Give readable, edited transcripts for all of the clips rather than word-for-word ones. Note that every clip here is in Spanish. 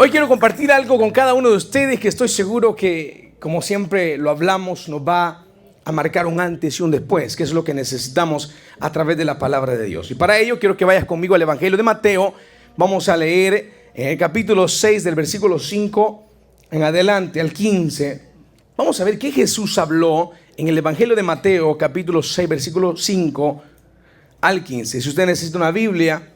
Hoy quiero compartir algo con cada uno de ustedes que estoy seguro que, como siempre lo hablamos, nos va a marcar un antes y un después, que es lo que necesitamos a través de la palabra de Dios. Y para ello quiero que vayas conmigo al Evangelio de Mateo. Vamos a leer en el capítulo 6 del versículo 5 en adelante al 15. Vamos a ver qué Jesús habló en el Evangelio de Mateo, capítulo 6, versículo 5 al 15. Si usted necesita una Biblia,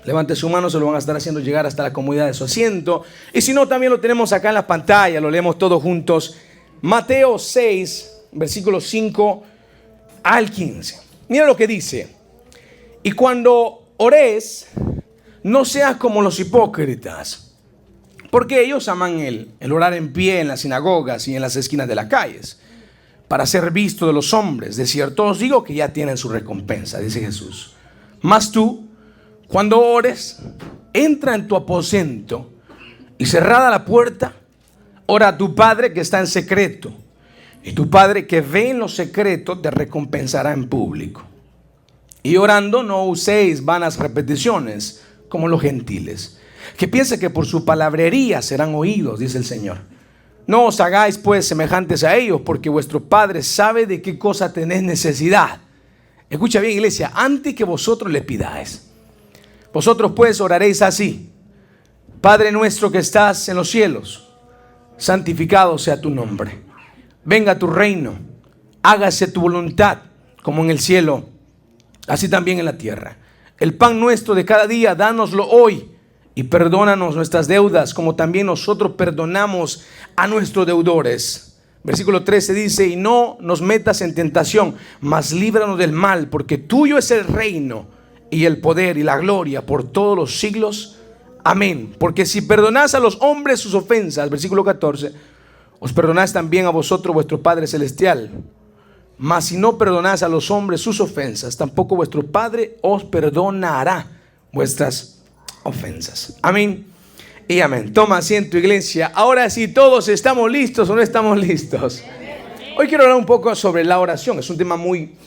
levante su mano, se lo van a estar haciendo llegar hasta la comodidad de su asiento. Y si no, también lo tenemos acá en la pantalla, lo leemos todos juntos. Mateo 6, versículos 5 al 15. Mira lo que dice. Y cuando ores, no seas como los hipócritas, porque ellos aman el orar en pie en las sinagogas y en las esquinas de las calles, para ser visto de los hombres. De cierto os digo que ya tienen su recompensa, dice Jesús. Mas tú, cuando ores, entra en tu aposento y cerrada la puerta, ora a tu Padre que está en secreto. Y tu Padre que ve en lo secreto te recompensará en público. Y orando no uséis vanas repeticiones como los gentiles, que piensen que por su palabrería serán oídos, dice el Señor. No os hagáis pues semejantes a ellos, porque vuestro Padre sabe de qué cosa tenéis necesidad. Escucha bien, iglesia, antes que vosotros le pidáis. Vosotros pues oraréis así: Padre nuestro que estás en los cielos, santificado sea tu nombre. Venga tu reino, hágase tu voluntad, como en el cielo, así también en la tierra. El pan nuestro de cada día, dánoslo hoy, y perdónanos nuestras deudas, como también nosotros perdonamos a nuestros deudores. Versículo 13 dice: y no nos metas en tentación, mas líbranos del mal, porque tuyo es el reino, y el poder y la gloria por todos los siglos. Amén. Porque si perdonás a los hombres sus ofensas, versículo 14, os perdonás también a vosotros vuestro Padre Celestial. Mas si no perdonás a los hombres sus ofensas, tampoco vuestro Padre os perdonará vuestras ofensas. Amén y amén. Toma asiento, iglesia. Ahora sí, todos estamos listos o no estamos listos. Hoy quiero hablar un poco sobre la oración. Es un tema muy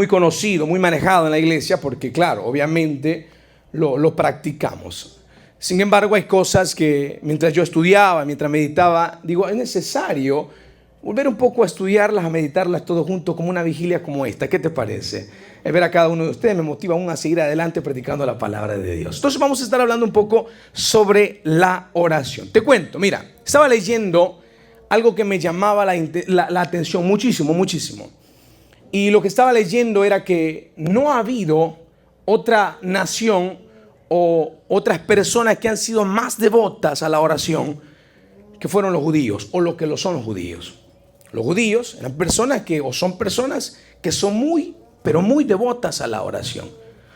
conocido, muy manejado en la iglesia, porque claro, obviamente lo practicamos. Sin embargo, hay cosas que mientras yo estudiaba, mientras meditaba, digo, es necesario volver un poco a estudiarlas, a meditarlas todos juntos como una vigilia como esta. ¿Qué te parece? El ver a cada uno de ustedes me motiva aún a seguir adelante predicando la palabra de Dios. Entonces vamos a estar hablando un poco sobre la oración. Te cuento, mira, estaba leyendo algo que me llamaba la atención muchísimo. Y lo que estaba leyendo era que no ha habido otra nación o otras personas que han sido más devotas a la oración que fueron los judíos, o lo que lo son los judíos. Los judíos eran personas que, o son personas que son muy, pero muy devotas a la oración.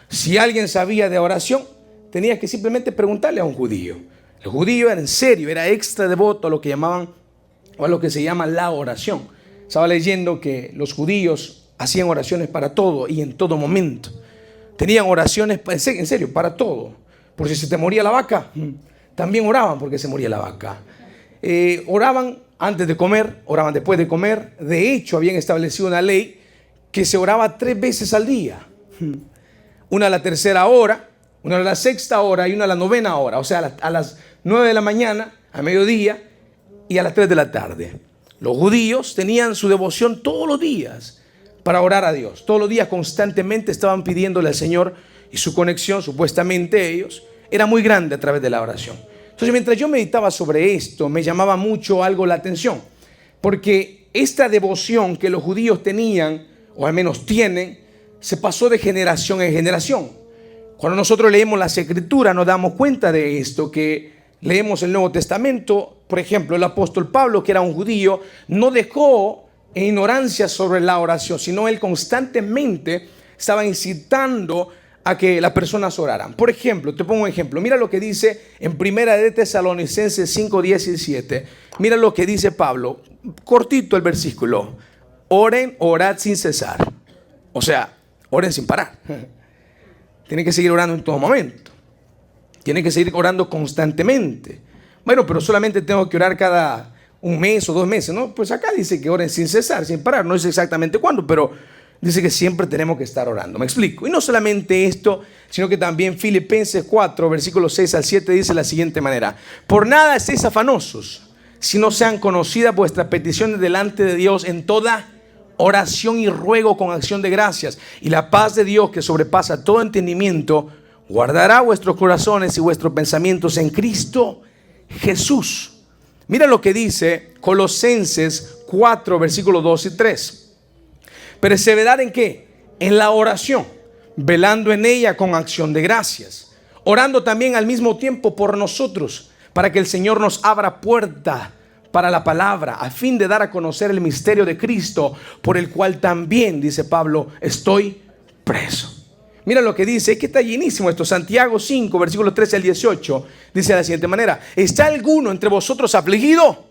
Si alguien sabía de oración, tenía que simplemente preguntarle a un judío. El judío era en serio, era extra devoto a lo que llamaban, o a lo que se llama la oración. Estaba leyendo que los judíos hacían oraciones para todo y en todo momento. Tenían oraciones, en serio, para todo. Por si se te moría la vaca, también oraban porque se moría la vaca. Oraban antes de comer, oraban después de comer. De hecho, habían establecido una ley que se oraba 3 veces al día. Una a la tercera hora, una a la sexta hora y una a la novena hora. O sea, a las 9 de la mañana, a mediodía y a las 3 de la tarde. Los judíos tenían su devoción todos los días para orar a Dios. Todos los días constantemente estaban pidiéndole al Señor, y su conexión, supuestamente ellos, era muy grande a través de la oración. Entonces, mientras yo meditaba sobre esto, me llamaba mucho algo la atención, porque esta devoción que los judíos tenían, o al menos tienen, se pasó de generación en generación. Cuando nosotros leemos las Escrituras nos damos cuenta de esto, que leemos el Nuevo Testamento. Por ejemplo, el apóstol Pablo, que era un judío, no dejó en ignorancia sobre la oración, sino él constantemente estaba incitando a que las personas oraran. Por ejemplo, te pongo un ejemplo. Mira lo que dice en Primera de Tesalonicenses 5:17. Mira lo que dice Pablo. Cortito el versículo. Oren, orad sin cesar. O sea, oren sin parar. Tienen que seguir orando en todo momento. Tienen que seguir orando constantemente. Bueno, pero solamente tengo que orar cada un mes o 2 meses, ¿no? Pues acá dice que oren sin cesar, sin parar. No sé exactamente cuándo, pero dice que siempre tenemos que estar orando. Me explico. Y no solamente esto, sino que también Filipenses 4, versículos 6 al 7 dice de la siguiente manera: por nada estéis afanosos, si no sean conocidas vuestras peticiones delante de Dios en toda oración y ruego con acción de gracias. Y la paz de Dios, que sobrepasa todo entendimiento, guardará vuestros corazones y vuestros pensamientos en Cristo Jesús. Mira lo que dice Colosenses 4, versículos 2 y 3. Perseverar ¿en qué? En la oración, velando en ella con acción de gracias, orando también al mismo tiempo por nosotros, para que el Señor nos abra puerta para la palabra, a fin de dar a conocer el misterio de Cristo, por el cual también, dice Pablo, estoy preso. Mira lo que dice, es que está llenísimo esto. Santiago 5, versículos 13 al 18, dice de la siguiente manera: ¿está alguno entre vosotros afligido?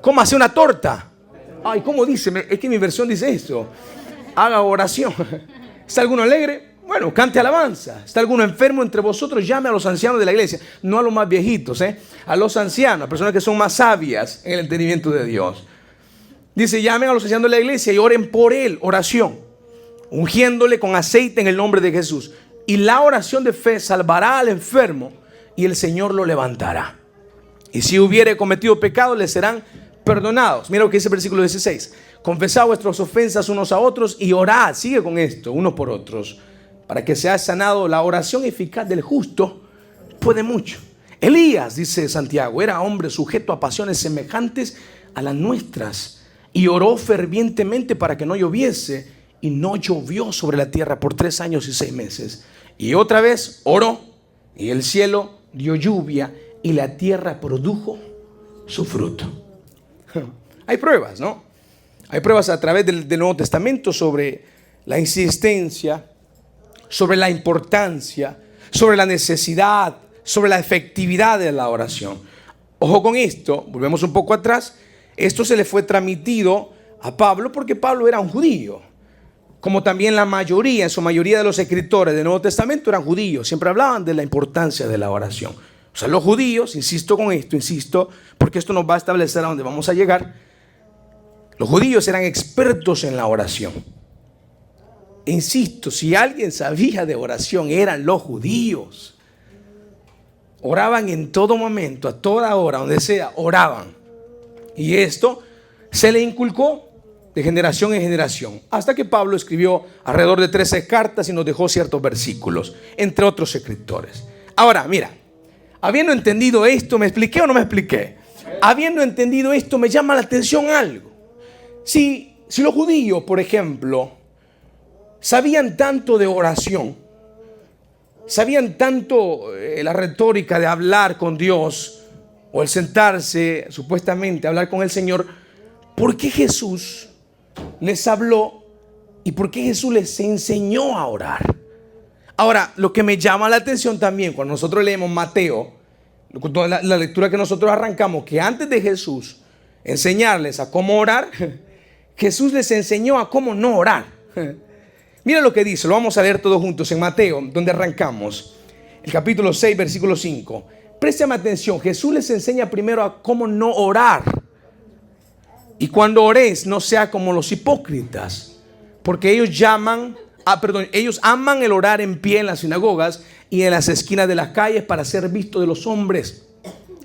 Cómase una torta. Ay, ¿cómo dice? Es que mi versión dice esto: haga oración. ¿Está alguno alegre? Bueno, cante alabanza. ¿Está alguno enfermo entre vosotros? Llame a los ancianos de la iglesia. No a los más viejitos, a los ancianos, a personas que son más sabias en el entendimiento de Dios. Dice: llamen a los ancianos de la iglesia y oren por él, oración, ungiéndole con aceite en el nombre de Jesús. Y la oración de fe salvará al enfermo, y el Señor lo levantará. Y si hubiere cometido pecado, le serán perdonados. Mira lo que dice el versículo 16: confesad vuestras ofensas unos a otros y orad, sigue con esto, unos por otros, para que sea sanado. La oración eficaz del justo puede mucho. Elías, dice Santiago, era hombre sujeto a pasiones semejantes a las nuestras, y oró fervientemente para que no lloviese, y no llovió sobre la tierra por 3 años y 6 meses. Y otra vez oró, y el cielo dio lluvia, y la tierra produjo su fruto. Hay pruebas, ¿no? Hay pruebas a través del Nuevo Testamento sobre la insistencia, sobre la importancia, sobre la necesidad, sobre la efectividad de la oración. Ojo con esto, volvemos un poco atrás. Esto se le fue transmitido a Pablo porque Pablo era un judío, como también la mayoría, en su mayoría de los escritores del Nuevo Testamento eran judíos. Siempre hablaban de la importancia de la oración. O sea, los judíos, insisto con esto, porque esto nos va a establecer a dónde vamos a llegar. Los judíos eran expertos en la oración. Insisto, si alguien sabía de oración, eran los judíos. Oraban en todo momento, a toda hora, donde sea, oraban. Y esto se le inculcó de generación en generación, hasta que Pablo escribió alrededor de 13 cartas y nos dejó ciertos versículos, entre otros escritores. Ahora, mira, habiendo entendido esto, ¿me expliqué o no me expliqué? Habiendo entendido esto, me llama la atención algo. Si los judíos, por ejemplo, sabían tanto de oración, sabían tanto la retórica de hablar con Dios, o el sentarse supuestamente a hablar con el Señor, ¿por qué Jesús les habló y por qué Jesús les enseñó a orar? Ahora, lo que me llama la atención también cuando nosotros leemos Mateo, la lectura que nosotros arrancamos, que antes de Jesús enseñarles a cómo orar, Jesús les enseñó a cómo no orar. Mira lo que dice, lo vamos a leer todos juntos en Mateo, donde arrancamos, el capítulo 6, versículo 5. Préstame atención, Jesús les enseña primero a cómo no orar. Y cuando oréis, no sea como los hipócritas, porque ellos aman el orar en pie en las sinagogas y en las esquinas de las calles para ser visto de los hombres.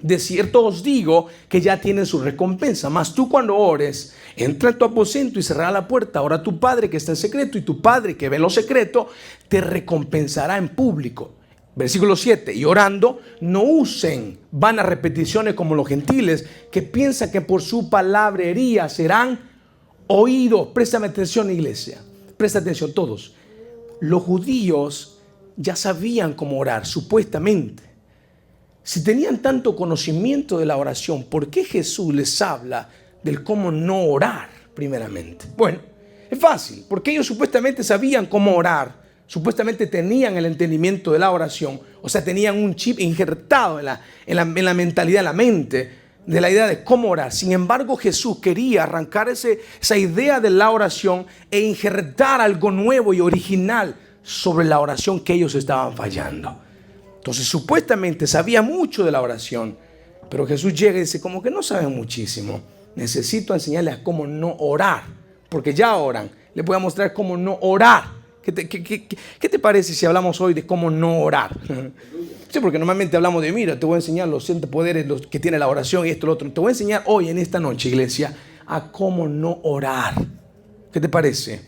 De cierto os digo que ya tienen su recompensa. Mas tú, cuando ores, entra en tu aposento y cerrará la puerta. Ora a tu Padre que está en secreto, y tu Padre que ve en lo secreto te recompensará en público. Versículo 7. Y orando, no usen vanas repeticiones como los gentiles, que piensan que por su palabrería serán oídos. Préstame atención, iglesia. Presta atención todos. Los judíos ya sabían cómo orar, supuestamente. Si tenían tanto conocimiento de la oración, ¿por qué Jesús les habla del cómo no orar primeramente? Bueno, es fácil, porque ellos supuestamente sabían cómo orar, supuestamente tenían el entendimiento de la oración, o sea, tenían un chip injertado en la mentalidad, en la mente, de la idea de cómo orar. Sin embargo, Jesús quería arrancar esa idea de la oración e injertar algo nuevo y original sobre la oración que ellos estaban fallando. Entonces, supuestamente sabía mucho de la oración, pero Jesús llega y dice, como que no saben muchísimo. Necesito enseñarles a cómo no orar, porque ya oran. les voy a mostrar cómo no orar. ¿Qué te parece si hablamos hoy de cómo no orar? Sí, porque normalmente hablamos de, mira, te voy a enseñar los 100 poderes que tiene la oración y esto y lo otro. Te voy a enseñar hoy en esta noche, iglesia, a cómo no orar. ¿Qué te parece?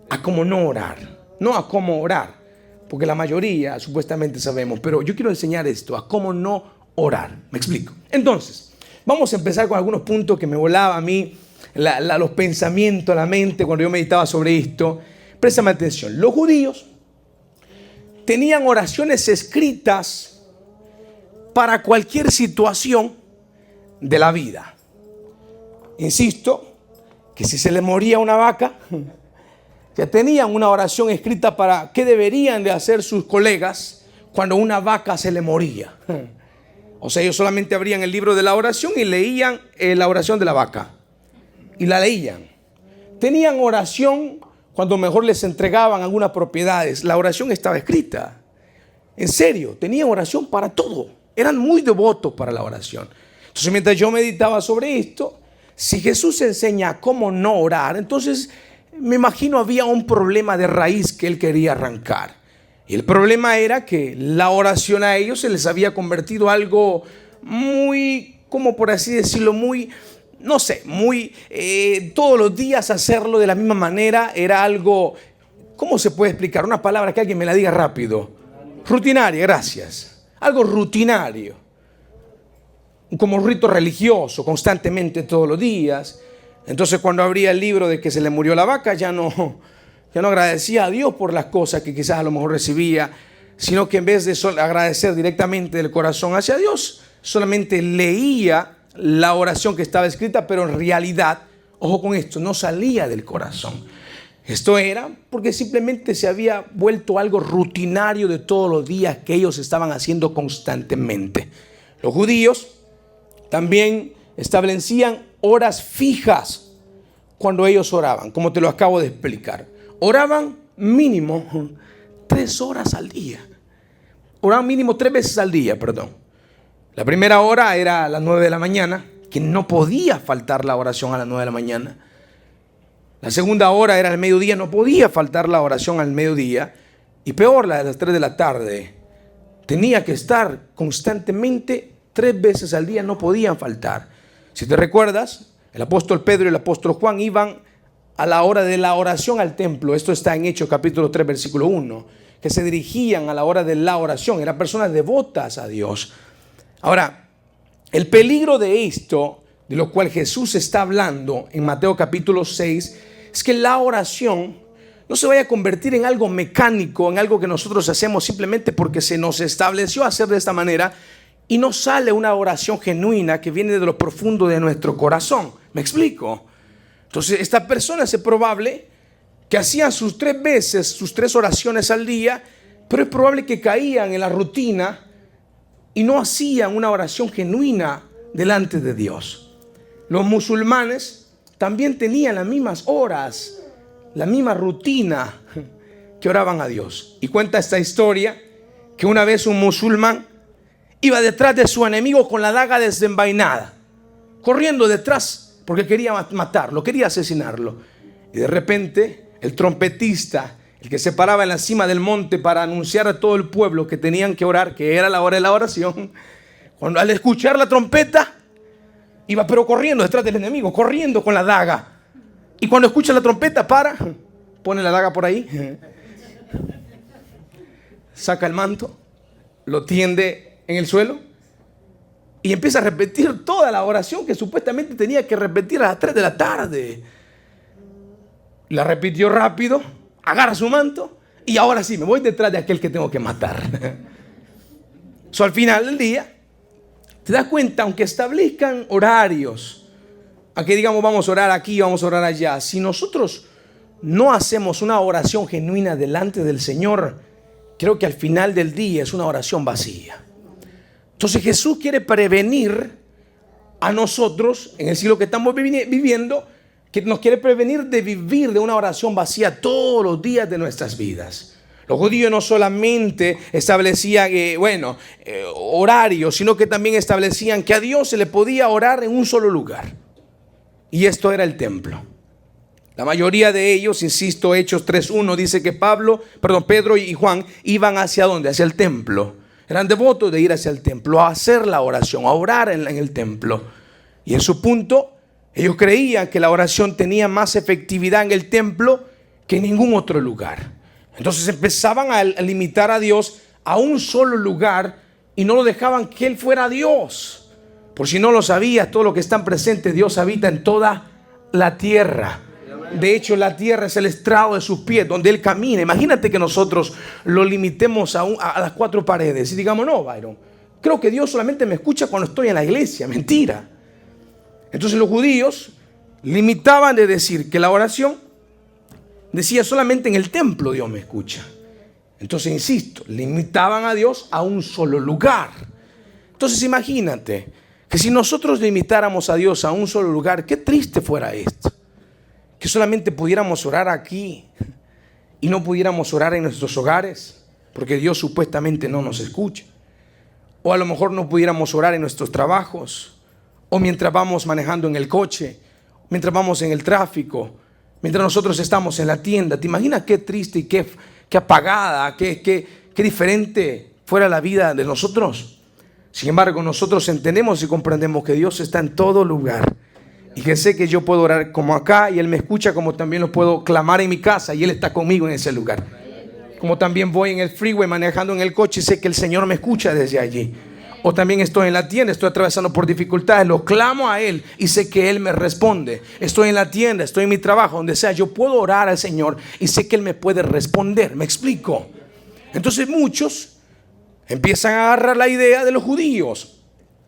A cómo no orar, no a cómo orar, porque la mayoría supuestamente sabemos, pero yo quiero enseñar esto, a cómo no orar. Me explico. Entonces, vamos a empezar con algunos puntos que me volaba a mí los pensamientos, la mente, cuando yo meditaba sobre esto. Préstame atención. Los judíos tenían oraciones escritas para cualquier situación de la vida. Insisto, que si se les moría una vaca, ya tenían una oración escrita para qué deberían de hacer sus colegas cuando una vaca se le moría. O sea, ellos solamente abrían el libro de la oración y leían la oración de la vaca. Y la leían. Tenían oración cuando mejor les entregaban algunas propiedades. La oración estaba escrita. En serio, tenían oración para todo. Eran muy devotos para la oración. Entonces, mientras yo meditaba sobre esto, si Jesús enseña cómo no orar, entonces me imagino había un problema de raíz que él quería arrancar. Y el problema era que la oración a ellos se les había convertido algo muy, como por así decirlo, muy, no sé, muy, todos los días hacerlo de la misma manera era algo, ¿cómo se puede explicar? Una palabra que alguien me la diga rápido. Rutinaria, gracias. Algo rutinario. Como un rito religioso, constantemente todos los días. Entonces cuando abría el libro de que se le murió la vaca, ya no agradecía a Dios por las cosas que quizás a lo mejor recibía, sino que en vez de agradecer directamente del corazón hacia Dios, solamente leía la oración que estaba escrita, pero en realidad, ojo con esto, no salía del corazón. Esto era porque simplemente se había vuelto algo rutinario de todos los días que ellos estaban haciendo constantemente. Los judíos también establecían horas fijas cuando ellos oraban, como te lo acabo de explicar. Oraban mínimo 3 horas al día. Oraban mínimo 3 veces al día, perdón. La primera hora era a las 9 de la mañana, que no podía faltar la oración a las 9 de la mañana. La segunda hora era al mediodía, no podía faltar la oración al mediodía. Y peor, la de las 3 de la tarde. Tenía que estar constantemente 3 veces al día, no podían faltar. Si te recuerdas, el apóstol Pedro y el apóstol Juan iban a la hora de la oración al templo. Esto está en Hechos capítulo 3, versículo 1. Que se dirigían a la hora de la oración. Eran personas devotas a Dios. Ahora, el peligro de esto, de lo cual Jesús está hablando en Mateo capítulo 6, es que la oración no se vaya a convertir en algo mecánico, en algo que nosotros hacemos simplemente porque se nos estableció hacer de esta manera y no sale una oración genuina que viene de lo profundo de nuestro corazón. ¿Me explico? Entonces, estas personas es probable que hacían sus 3 veces, sus 3 oraciones al día, pero es probable que caían en la rutina y no hacían una oración genuina delante de Dios. Los musulmanes también tenían las mismas horas, la misma rutina que oraban a Dios. Y cuenta esta historia que una vez un musulmán iba detrás de su enemigo con la daga desenvainada, corriendo detrás porque quería matarlo, quería asesinarlo. Y de repente el trompetista, el que se paraba en la cima del monte para anunciar a todo el pueblo que tenían que orar, que era la hora de la oración, cuando al escuchar la trompeta, iba pero corriendo detrás del enemigo, corriendo con la daga. Y cuando escucha la trompeta, para, pone la daga por ahí, saca el manto, lo tiende en el suelo y empieza a repetir toda la oración que supuestamente tenía que repetir a las 3 de la tarde. La repitió rápido, agarra su manto y ahora sí, me voy detrás de aquel que tengo que matar. Al final del día, te das cuenta, aunque establezcan horarios, a que digamos vamos a orar aquí, vamos a orar allá, si nosotros no hacemos una oración genuina delante del Señor, creo que al final del día es una oración vacía. Entonces Jesús quiere prevenir a nosotros, en el siglo que estamos viviendo, que nos quiere prevenir de vivir de una oración vacía todos los días de nuestras vidas. Los judíos no solamente establecían horarios, sino que también establecían que a Dios se le podía orar en un solo lugar. Y esto era el templo. La mayoría de ellos, insisto, Hechos 3:1 dice que Pedro y Juan iban hacia ¿dónde? Hacia el templo. Eran devotos de ir hacia el templo, a hacer la oración, a orar en el templo. Y en su punto, ellos creían que la oración tenía más efectividad en el templo que en ningún otro lugar. Entonces empezaban a limitar a Dios a un solo lugar y no lo dejaban que Él fuera Dios. Por si no lo sabías, todos los que están presentes, Dios habita en toda la tierra. De hecho, la tierra es el estrado de sus pies, donde Él camina. Imagínate que nosotros lo limitemos a las cuatro paredes y digamos, no, Byron, creo que Dios solamente me escucha cuando estoy en la iglesia. Mentira. Entonces los judíos limitaban de decir que la oración decía solamente en el templo Dios me escucha. Entonces, insisto, limitaban a Dios a un solo lugar. Entonces imagínate que si nosotros limitáramos a Dios a un solo lugar, qué triste fuera esto. Que solamente pudiéramos orar aquí y no pudiéramos orar en nuestros hogares, porque Dios supuestamente no nos escucha. O a lo mejor no pudiéramos orar en nuestros trabajos, o mientras vamos manejando en el coche, mientras vamos en el tráfico, mientras nosotros estamos en la tienda. ¿Te imaginas qué triste y qué apagada, qué diferente fuera la vida de nosotros? Sin embargo, nosotros entendemos y comprendemos que Dios está en todo lugar. Y que sé que yo puedo orar como acá y Él me escucha, como también lo puedo clamar en mi casa y Él está conmigo en ese lugar. Como también voy en el freeway manejando en el coche y sé que el Señor me escucha desde allí. O también estoy en la tienda, estoy atravesando por dificultades, lo clamo a Él y sé que Él me responde. Estoy en la tienda, estoy en mi trabajo, donde sea, yo puedo orar al Señor y sé que Él me puede responder. ¿Me explico? Entonces muchos empiezan a agarrar la idea de los judíos.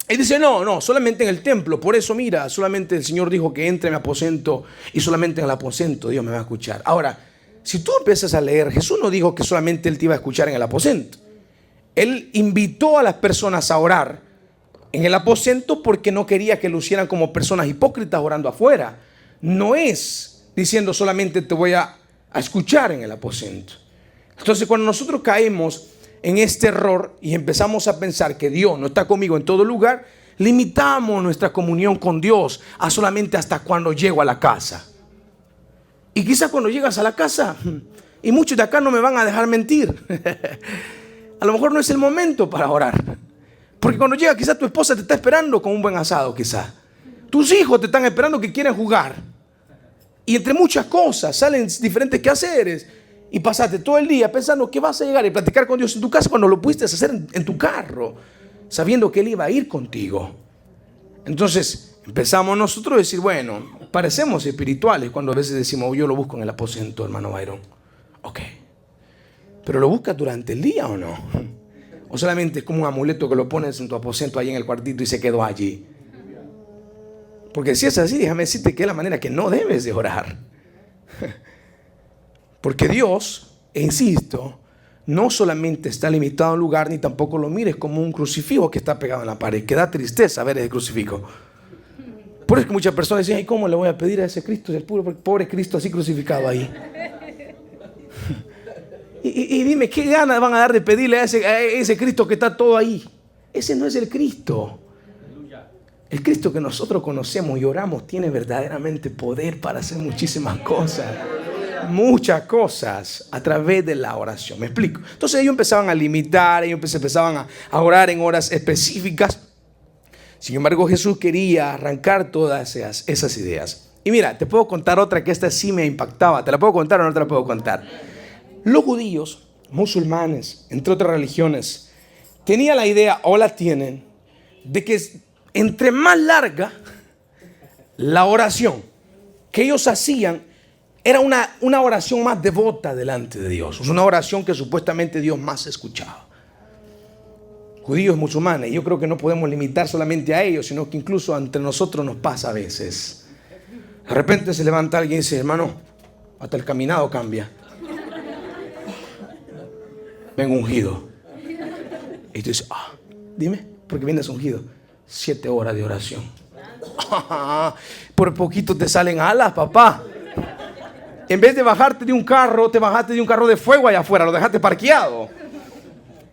Él dice, no, solamente en el templo. Por eso, mira, solamente el Señor dijo que entre en mi aposento y solamente en el aposento Dios me va a escuchar. Ahora, si tú empiezas a leer, Jesús no dijo que solamente Él te iba a escuchar en el aposento. Él invitó a las personas a orar en el aposento porque no quería que lucieran como personas hipócritas orando afuera. No es diciendo solamente te voy a escuchar en el aposento. Entonces, cuando nosotros caemos en este error y empezamos a pensar que Dios no está conmigo en todo lugar, limitamos nuestra comunión con Dios a solamente hasta cuando llego a la casa. Y quizás cuando llegas a la casa, y muchos de acá no me van a dejar mentir, a lo mejor no es el momento para orar. Porque cuando llega, quizás tu esposa te está esperando con un buen asado, quizás. Tus hijos te están esperando que quieren jugar. Y entre muchas cosas salen diferentes quehaceres. Y pasaste todo el día pensando que vas a llegar y platicar con Dios en tu casa cuando lo pudiste hacer en tu carro, sabiendo que Él iba a ir contigo. Entonces empezamos nosotros a decir, bueno, parecemos espirituales cuando a veces decimos, yo lo busco en el aposento, hermano Byron. Ok, pero ¿lo buscas durante el día o no? O solamente es como un amuleto que lo pones en tu aposento ahí en el cuartito y se quedó allí. Porque si es así, déjame decirte que es la manera que no debes de orar. Porque Dios, insisto, no solamente está limitado a un lugar, ni tampoco lo mires como un crucifijo que está pegado en la pared, que da tristeza ver ese crucifijo. Por eso es que muchas personas dicen, ay, ¿cómo le voy a pedir a ese Cristo? El pobre Cristo así crucificado ahí. Y dime, ¿qué ganas van a dar de pedirle a ese Cristo que está todo ahí? Ese no es el Cristo. El Cristo que nosotros conocemos y oramos tiene verdaderamente poder para hacer muchísimas cosas. Muchas cosas a través de la oración. ¿Me explico? Entonces ellos empezaban a limitar, ellos empezaban a orar en horas específicas. Sin embargo, Jesús quería arrancar todas esas ideas. Y mira, te puedo contar otra que esta sí me impactaba. ¿Te la puedo contar o no te la puedo contar? Los judíos, musulmanes, entre otras religiones, tenían la idea, o la tienen, de que entre más larga la oración que ellos hacían, era una oración más devota delante de Dios. Es una oración que supuestamente Dios más escuchaba. Judíos, musulmanes, y yo creo que no podemos limitar solamente a ellos, sino que incluso entre nosotros nos pasa a veces. De repente se levanta alguien y dice, hermano, hasta el caminado cambia. Vengo ungido. Y tú dices, dime, ¿por qué vienes ungido? 7 horas de oración. Por poquito te salen alas, papá. En vez de bajarte de un carro, te bajaste de un carro de fuego allá afuera, lo dejaste parqueado.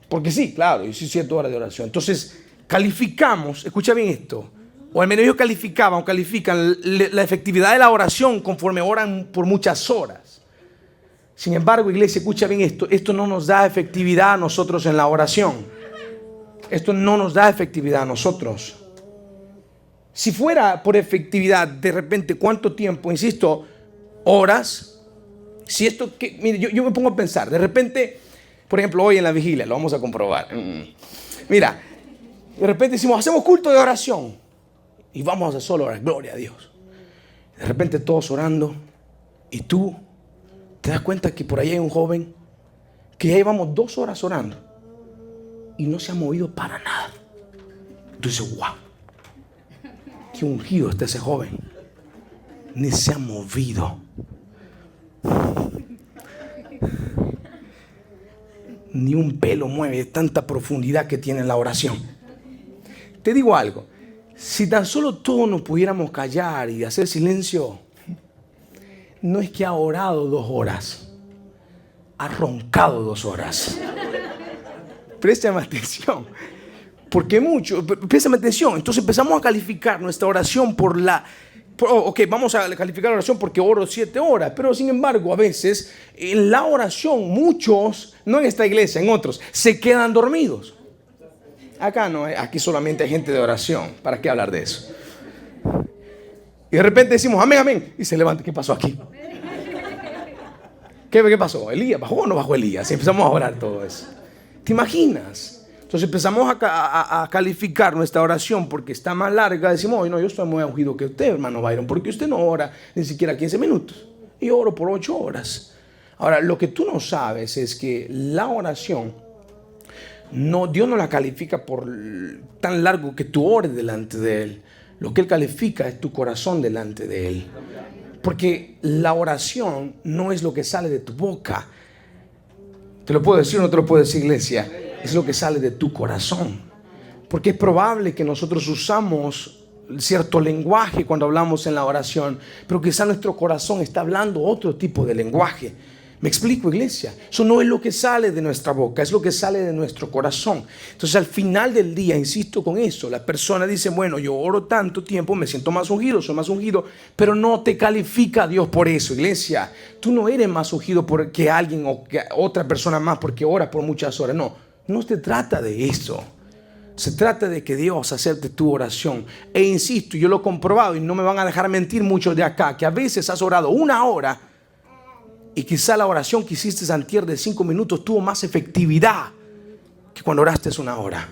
Porque sí, claro, hice 7 horas de oración. Entonces, calificamos, escucha bien esto, o al menos ellos calificaban o califican la efectividad de la oración conforme oran por muchas horas. Sin embargo, iglesia, escucha bien esto no nos da efectividad a nosotros en la oración. Esto no nos da efectividad a nosotros. Si fuera por efectividad, de repente, ¿cuánto tiempo? Insisto, horas. Si esto, mire, yo me pongo a pensar, de repente, por ejemplo, hoy en la vigilia, lo vamos a comprobar. Mira, de repente decimos, hacemos culto de oración y vamos a solo orar, gloria a Dios. De repente todos orando y tú te das cuenta que por ahí hay un joven que ya llevamos 2 horas orando y no se ha movido para nada. Tú dices, wow, qué ungido está ese joven. Ni se ha movido. Ni un pelo mueve, de tanta profundidad que tiene la oración. Te digo algo, si tan solo todos nos pudiéramos callar y hacer silencio, no es que ha orado 2 horas, ha roncado 2 horas. Préstame atención, porque préstame atención. Entonces empezamos a calificar nuestra oración vamos a calificar la oración porque oro 7 horas, pero sin embargo a veces en la oración muchos, no en esta iglesia, en otros, se quedan dormidos. Acá no, aquí solamente hay gente de oración. ¿Para qué hablar de eso? Y de repente decimos amén, amén, y se levanta. ¿Qué pasó aquí? ¿Qué pasó? ¿Elías bajó o no bajó Elías? Y empezamos a orar todo eso. ¿Te imaginas? Entonces empezamos a calificar nuestra oración porque está más larga. Decimos, no, yo estoy muy ungido que usted, hermano Byron, porque usted no ora ni siquiera 15 minutos. Y oro por 8 horas. Ahora, lo que tú no sabes es que la oración, Dios no la califica por tan largo que tú ores delante de Él. Lo que Él califica es tu corazón delante de Él. Porque la oración no es lo que sale de tu boca. ¿Te lo puedo decir o no te lo puedo decir, iglesia? Es lo que sale de tu corazón. Porque es probable que nosotros usamos cierto lenguaje cuando hablamos en la oración, pero quizá nuestro corazón está hablando otro tipo de lenguaje. ¿Me explico, iglesia? Eso no es lo que sale de nuestra boca, es lo que sale de nuestro corazón. Entonces al final del día, insisto con eso, la persona dice, bueno, yo oro tanto tiempo, me siento más ungido, soy más ungido, pero no te califica a Dios por eso, iglesia. Tú no eres más ungido que alguien o que otra persona más porque oras por muchas horas. No se trata de eso. Se trata de que Dios acepte tu oración. E insisto, yo lo he comprobado y no me van a dejar mentir muchos de acá, que a veces has orado 1 hora y quizá la oración que hiciste antier de 5 minutos tuvo más efectividad que cuando oraste 1 hora.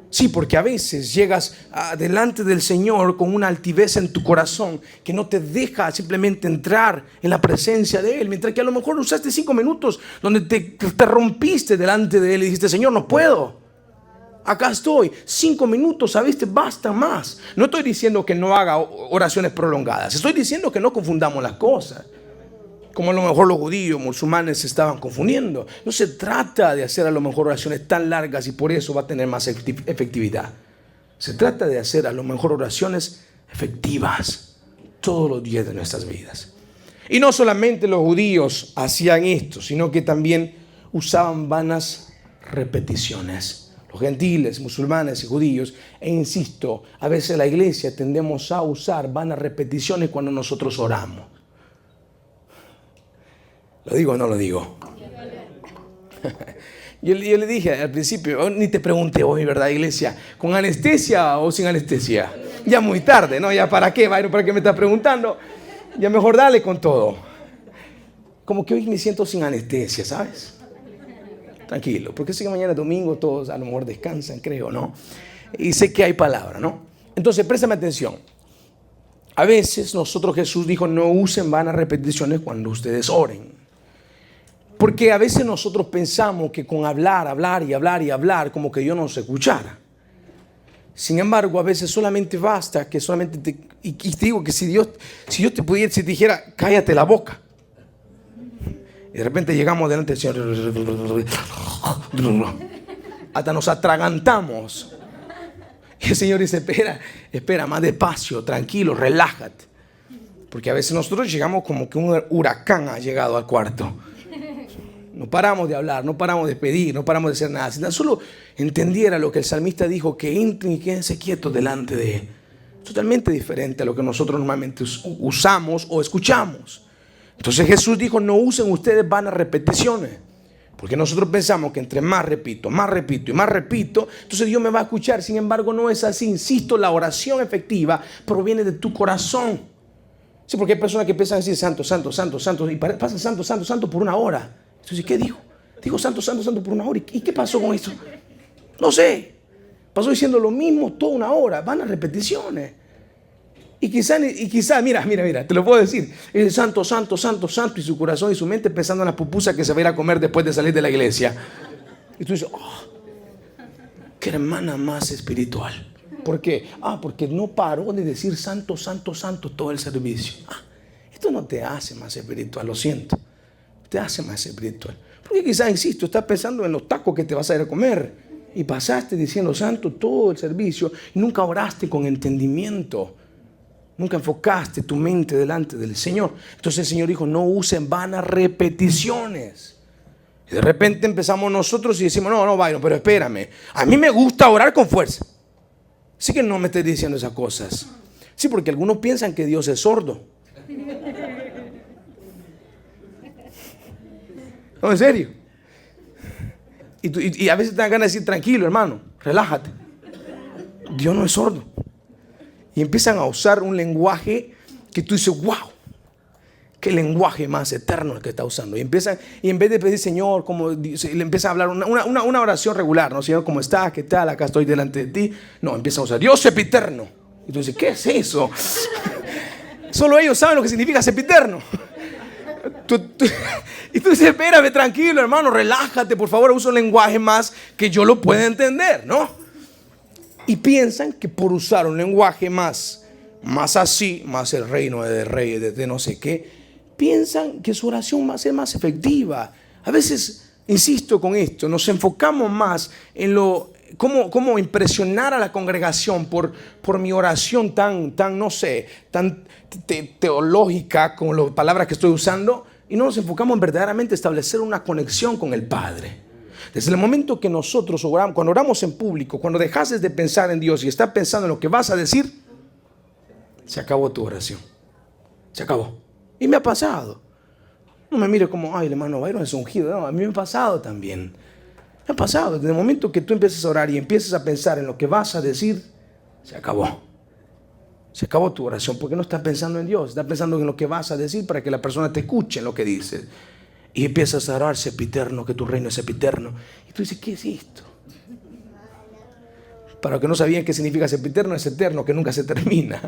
Sí, porque a veces llegas delante del Señor con una altivez en tu corazón que no te deja simplemente entrar en la presencia de Él. Mientras que a lo mejor usaste 5 minutos donde te rompiste delante de Él y dijiste, Señor, no puedo. Acá estoy, 5 minutos, ¿sabiste? Basta más. No estoy diciendo que no haga oraciones prolongadas. Estoy diciendo que no confundamos las cosas. Como a lo mejor los judíos, musulmanes se estaban confundiendo. No se trata de hacer a lo mejor oraciones tan largas y por eso va a tener más efectividad. Se trata de hacer a lo mejor oraciones efectivas todos los días de nuestras vidas. Y no solamente los judíos hacían esto, sino que también usaban vanas repeticiones. Los gentiles, musulmanes y judíos, e insisto, a veces la iglesia tendemos a usar vanas repeticiones cuando nosotros oramos. ¿Lo digo o no lo digo? Yo le dije al principio, ni te pregunté hoy, ¿verdad, iglesia? ¿Con anestesia o sin anestesia? Ya muy tarde, ¿no? Ya para qué, Byron, ¿para qué me estás preguntando? Ya mejor dale con todo. Como que hoy me siento sin anestesia, ¿sabes? Tranquilo, porque sé que mañana es domingo, todos a lo mejor descansan, creo, ¿no? Y sé que hay palabra, ¿no? Entonces, préstame atención. A veces nosotros, Jesús dijo, no usen vanas repeticiones cuando ustedes oren. Porque a veces nosotros pensamos que con hablar y hablar, como que Dios nos escuchara. Sin embargo, a veces solamente basta que solamente y te digo que si Dios te dijera, cállate la boca. Y de repente llegamos delante del Señor. Hasta nos atragantamos. Y el Señor dice, espera, más despacio, tranquilo, relájate. Porque a veces nosotros llegamos como que un huracán ha llegado al cuarto. No paramos de hablar, no paramos de pedir, no paramos de hacer nada. Si tan solo entendiera lo que el salmista dijo, que entren y quédense quietos delante de Él. Totalmente diferente a lo que nosotros normalmente usamos o escuchamos. Entonces Jesús dijo, no usen ustedes vanas repeticiones. Porque nosotros pensamos que entre más repito y más repito, entonces Dios me va a escuchar. Sin embargo, no es así. Insisto, la oración efectiva proviene de tu corazón. Sí, porque hay personas que empiezan a decir santo, santo, santo, santo, y pasan santo, santo, santo por una hora. Entonces, ¿qué dijo? Dijo santo, santo, santo por una hora. ¿Y qué pasó con esto? No sé. Pasó diciendo lo mismo toda una hora. Van a repeticiones. Y quizá, mira, te lo puedo decir. El santo, santo, santo, santo, y su corazón y su mente pensando en las pupusas que se va a ir a comer después de salir de la iglesia. Y tú dices, oh, qué hermana más espiritual. ¿Por qué? Porque no paró de decir santo, santo, santo todo el servicio. Esto no te hace más espiritual, lo siento. Te hace más espiritual. Porque quizás, insisto, estás pensando en los tacos que te vas a ir a comer. Y pasaste diciendo santo todo el servicio y nunca oraste con entendimiento. Nunca enfocaste tu mente delante del Señor. Entonces el Señor dijo, no usen vanas repeticiones. Y de repente empezamos nosotros y decimos, no, Byron, pero espérame. A mí me gusta orar con fuerza. Sí que no me estés diciendo esas cosas. Sí, porque algunos piensan que Dios es sordo. No, en serio. Y a veces te dan ganas de decir, tranquilo, hermano, relájate. Dios no es sordo. Y empiezan a usar un lenguaje que tú dices, wow, qué lenguaje más eterno el que está usando. Y en vez de pedir, Señor, como le empieza a hablar una oración regular, ¿no? Señor, ¿cómo estás? ¿Qué tal? Acá estoy delante de ti. No, empieza a usar, Dios sempiterno. Y tú dices, ¿qué es eso? Solo ellos saben lo que significa sempiterno. Y tú dices, espérame, tranquilo, hermano, relájate, por favor, usa un lenguaje más que yo lo pueda entender, ¿no? Y piensan que por usar un lenguaje más así, más el reino de reyes, de no sé qué, piensan que su oración va a ser más efectiva. A veces, insisto con esto, nos enfocamos más en cómo impresionar a la congregación por mi oración tan no sé, tan teológica con las palabras que estoy usando, y no nos enfocamos en verdaderamente establecer una conexión con el Padre. Desde el momento que nosotros oramos, cuando oramos en público, cuando dejases de pensar en Dios y estás pensando en lo que vas a decir, se acabó tu oración. Se acabó. Y me ha pasado. No me mire como, ay, el hermano Byron es ungido. No, a mí me ha pasado también. Me ha pasado. Desde el momento que tú empiezas a orar y empiezas a pensar en lo que vas a decir, se acabó. Se acabó tu oración porque no estás pensando en Dios. Estás pensando en lo que vas a decir para que la persona te escuche en lo que dices. Y empiezas a orar, sempiterno, que tu reino es sempiterno. Y tú dices, ¿qué es esto? Para los que no sabían qué significa sempiterno, es eterno, que nunca se termina.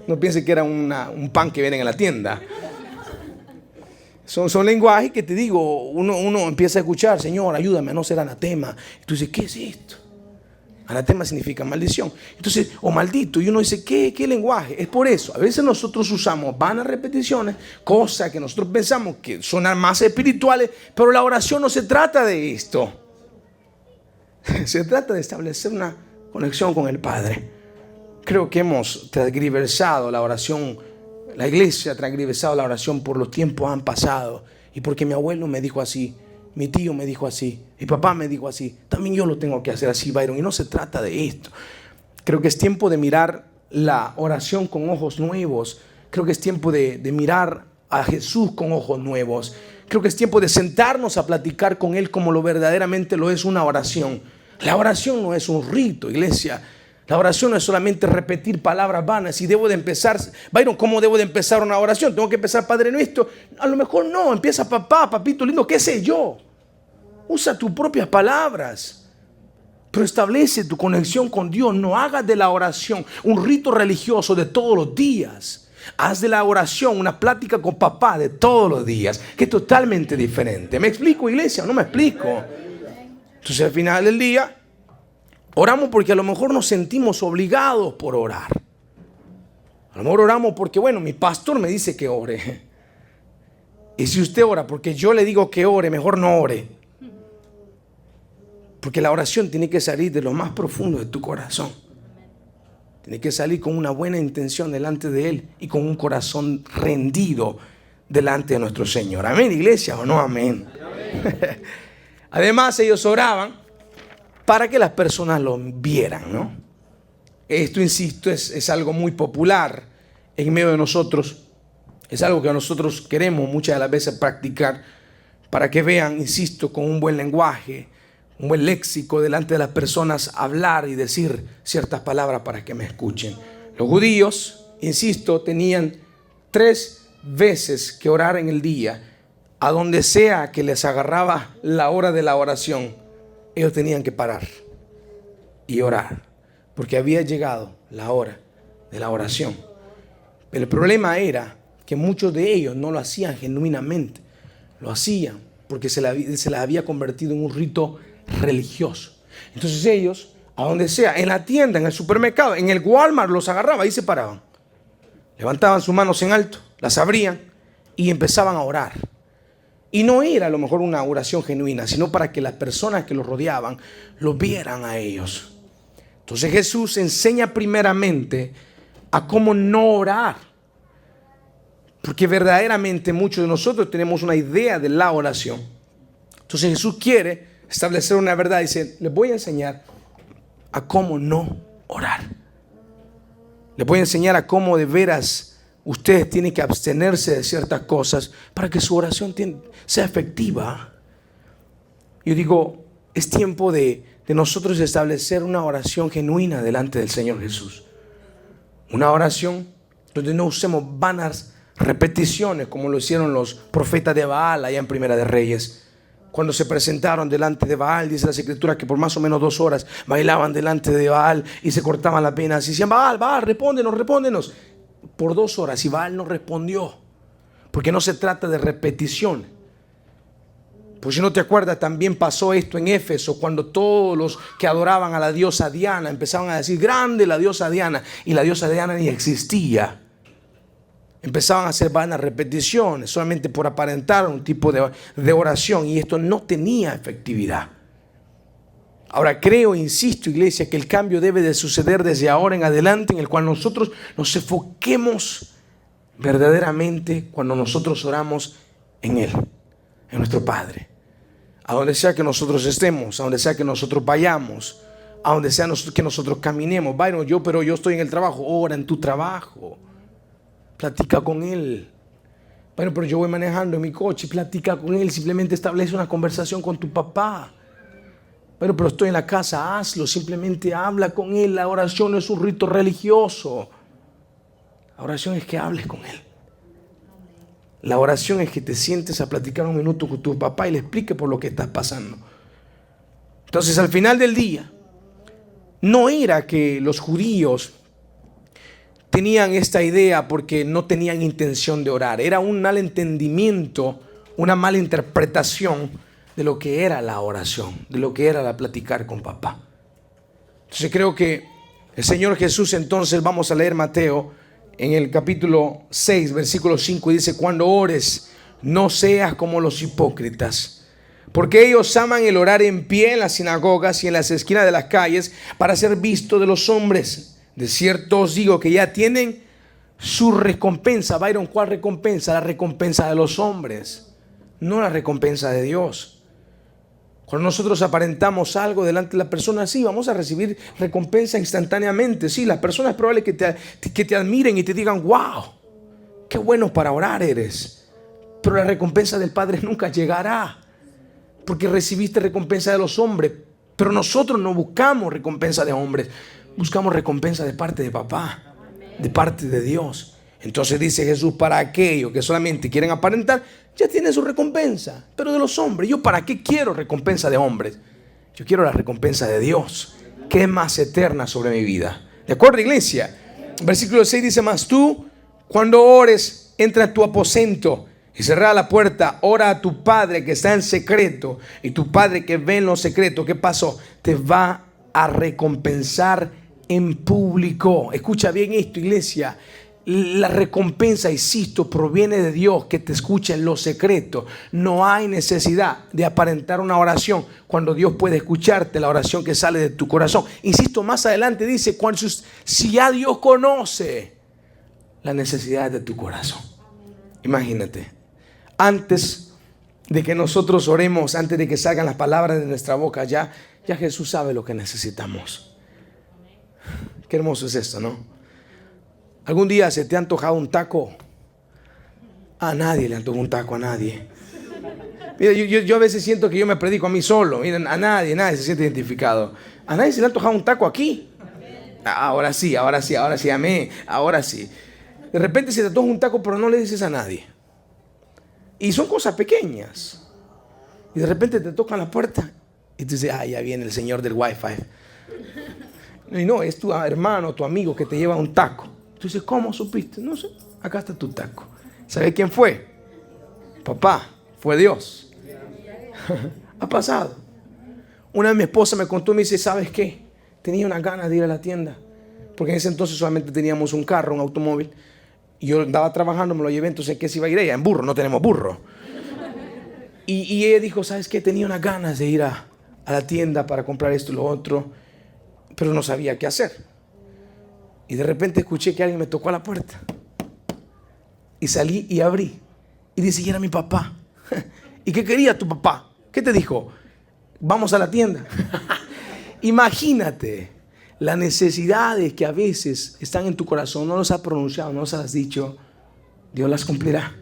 No piense que era un pan que viene en la tienda. Son lenguajes que te digo, uno empieza a escuchar, Señor, ayúdame a no ser anatema. Y tú dices, ¿qué es esto? Anatema significa maldición. Entonces, o maldito. Y uno dice, ¿qué lenguaje? Es por eso. A veces nosotros usamos vanas repeticiones, cosas que nosotros pensamos que son más espirituales, pero la oración no se trata de esto. Se trata de establecer una conexión con el Padre. Creo que hemos transgiversado la oración. La iglesia ha transgiversado la oración por los tiempos han pasado. Y porque mi abuelo me dijo así. Mi tío me dijo así, mi papá me dijo así, también yo lo tengo que hacer así, Byron. Y no se trata de esto. Creo que es tiempo de mirar la oración con ojos nuevos. Creo que es tiempo de mirar a Jesús con ojos nuevos. Creo que es tiempo de sentarnos a platicar con Él como lo verdaderamente lo es una oración. La oración no es un rito, iglesia. La oración no es solamente repetir palabras vanas. Y debo de empezar, Byron, ¿cómo debo de empezar una oración? ¿Tengo que empezar Padre Nuestro? A lo mejor no, empieza papá, papito lindo, qué sé yo. Usa tus propias palabras, pero establece tu conexión con Dios. No hagas de la oración un rito religioso de todos los días. Haz de la oración una plática con papá de todos los días, que es totalmente diferente. ¿Me explico, iglesia? ¿No me explico? Entonces, al final del día, oramos porque a lo mejor nos sentimos obligados por orar. A lo mejor oramos porque, bueno, mi pastor me dice que ore. Y si usted ora porque yo le digo que ore, mejor no ore. Porque la oración tiene que salir de lo más profundo de tu corazón. Tiene que salir con una buena intención delante de Él y con un corazón rendido delante de nuestro Señor. Amén, iglesia, o no amén. Además, ellos oraban para que las personas lo vieran, ¿no? Esto, insisto, es algo muy popular en medio de nosotros. Es algo que nosotros queremos muchas de las veces practicar para que vean, insisto, con un buen lenguaje, un buen léxico delante de las personas, hablar y decir ciertas palabras para que me escuchen. Los judíos, insisto, tenían 3 veces que orar en el día. A donde sea que les agarraba la hora de la oración, ellos tenían que parar y orar, porque había llegado la hora de la oración. Pero el problema era que muchos de ellos no lo hacían genuinamente, lo hacían porque se les había convertido en un rito religioso. Entonces ellos, a donde sea, en la tienda, en el supermercado, en el Walmart, los agarraba y se paraban. Levantaban sus manos en alto, las abrían y empezaban a orar. Y no era a lo mejor una oración genuina, sino para que las personas que los rodeaban los vieran a ellos. Entonces Jesús enseña primeramente a cómo no orar. Porque verdaderamente muchos de nosotros tenemos una idea de la oración. Entonces Jesús quiere establecer una verdad. Dice, les voy a enseñar a cómo no orar. Les voy a enseñar a cómo de veras ustedes tienen que abstenerse de ciertas cosas para que su oración sea efectiva. Yo digo, es tiempo de nosotros establecer una oración genuina delante del Señor Jesús. Una oración donde no usemos vanas repeticiones como lo hicieron los profetas de Baal allá en Primera de Reyes. Cuando se presentaron delante de Baal, dice las Escrituras que por más o menos 2 horas bailaban delante de Baal y se cortaban las venas y decían, Baal, respóndenos. Por 2 horas y Baal no respondió, porque no se trata de repetición. Pues si no te acuerdas, también pasó esto en Éfeso, cuando todos los que adoraban a la diosa Diana empezaban a decir, grande la diosa Diana, y la diosa Diana ni existía. Empezaban a hacer vanas repeticiones solamente por aparentar un tipo de oración, y esto no tenía efectividad. Ahora creo, insisto, iglesia, que el cambio debe de suceder desde ahora en adelante, en el cual nosotros nos enfoquemos verdaderamente cuando nosotros oramos en Él, en nuestro Padre. A donde sea que nosotros estemos, a donde sea que nosotros vayamos, a donde sea que nosotros caminemos. Byron, pero yo estoy en el trabajo. Ora en tu trabajo. Platica con Él. Bueno, pero yo voy manejando en mi coche. Platica con Él. Simplemente establece una conversación con tu papá. Bueno, pero estoy en la casa. Hazlo. Simplemente habla con Él. La oración no es un rito religioso. La oración es que hables con Él. La oración es que te sientes a platicar un minuto con tu papá y le expliques por lo que estás pasando. Entonces, al final del día, no era que los judíos tenían esta idea porque no tenían intención de orar. Era un mal entendimiento, una mala interpretación de lo que era la oración, de lo que era la platicar con papá. Entonces creo que el Señor Jesús, entonces vamos a leer Mateo en el capítulo 6, versículo 5, y dice, cuando ores, no seas como los hipócritas, porque ellos aman el orar en pie en las sinagogas y en las esquinas de las calles para ser visto de los hombres. De cierto os digo que ya tienen su recompensa. Byron, ¿cuál recompensa? La recompensa de los hombres, no la recompensa de Dios. Cuando nosotros aparentamos algo delante de la persona, sí, vamos a recibir recompensa instantáneamente. Sí, las personas es probable que te admiren y te digan, wow, qué bueno para orar eres. Pero la recompensa del Padre nunca llegará, porque recibiste recompensa de los hombres. Pero nosotros no buscamos recompensa de hombres, buscamos recompensa de parte de papá, de parte de Dios. Entonces dice Jesús, para aquellos que solamente quieren aparentar, ya tienen su recompensa. Pero de los hombres, ¿yo para qué quiero recompensa de hombres? Yo quiero la recompensa de Dios, que es más eterna sobre mi vida. ¿De acuerdo, iglesia? Versículo 6 dice, mas tú, cuando ores, entra a tu aposento y cerrada la puerta, ora a tu Padre que está en secreto, y tu Padre que ve en lo secreto, ¿qué pasó? Te va a recompensar en público. Escucha bien esto, iglesia. La recompensa, insisto, proviene de Dios, que te escucha en lo secreto. No hay necesidad de aparentar una oración cuando Dios puede escucharte la oración que sale de tu corazón. Insisto, más adelante dice, si ya Dios conoce las necesidades de tu corazón. Imagínate, antes de que nosotros oremos, antes de que salgan las palabras de nuestra boca, ya Jesús sabe lo que necesitamos. Qué hermoso es esto, ¿no? ¿Algún día se te ha antojado un taco? A nadie le antoja un taco, a nadie. Mira, yo a veces siento que yo me predico a mí solo. Miren, a nadie se siente identificado. ¿A nadie se le ha antojado un taco aquí? Ahora sí, amén, ahora sí. De repente se te antoja un taco, pero no le dices a nadie. Y son cosas pequeñas. Y de repente te tocan la puerta y te dice, ya viene el señor del Wi-Fi. Y no, es tu hermano, tu amigo que te lleva un taco. Tú dices, ¿cómo supiste? No sé, acá está tu taco. ¿Sabes quién fue? Papá, fue Dios. Ha pasado. Una vez mi esposa me contó y me dice, ¿sabes qué? Tenía unas ganas de ir a la tienda. Porque en ese entonces solamente teníamos un carro, un automóvil. Y yo andaba trabajando, me lo llevé, entonces ¿en qué se iba a ir ella? En burro, no tenemos burro. Y ella dijo, ¿sabes qué? Tenía unas ganas de ir a la tienda para comprar esto y lo otro, pero no sabía qué hacer. Y de repente escuché que alguien me tocó a la puerta. Y salí y abrí. Y dice, y era mi papá. ¿Y qué quería tu papá? ¿Qué te dijo? Vamos a la tienda. Imagínate las necesidades que a veces están en tu corazón, no los has pronunciado, no los has dicho, Dios las cumplirá.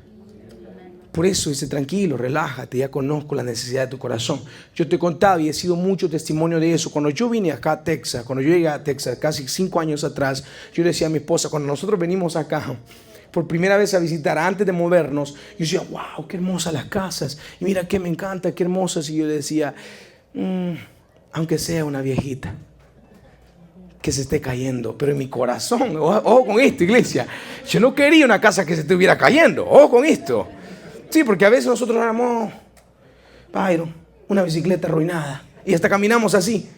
Por eso dice, tranquilo, relájate, ya conozco la necesidad de tu corazón. Yo te he contado y he sido mucho testimonio de eso. Cuando yo vine acá a Texas, cuando yo llegué a Texas casi 5 años atrás, yo le decía a mi esposa, cuando nosotros venimos acá por primera vez a visitar, antes de movernos, yo decía, wow, qué hermosas las casas, y mira que me encanta, qué hermosas. Y yo le decía, aunque sea una viejita que se esté cayendo, pero en mi corazón, ojo con esto, iglesia, yo no quería una casa que se estuviera cayendo, ojo con esto. Sí, porque a veces nosotros éramos, Byron, una bicicleta arruinada, y hasta caminamos así.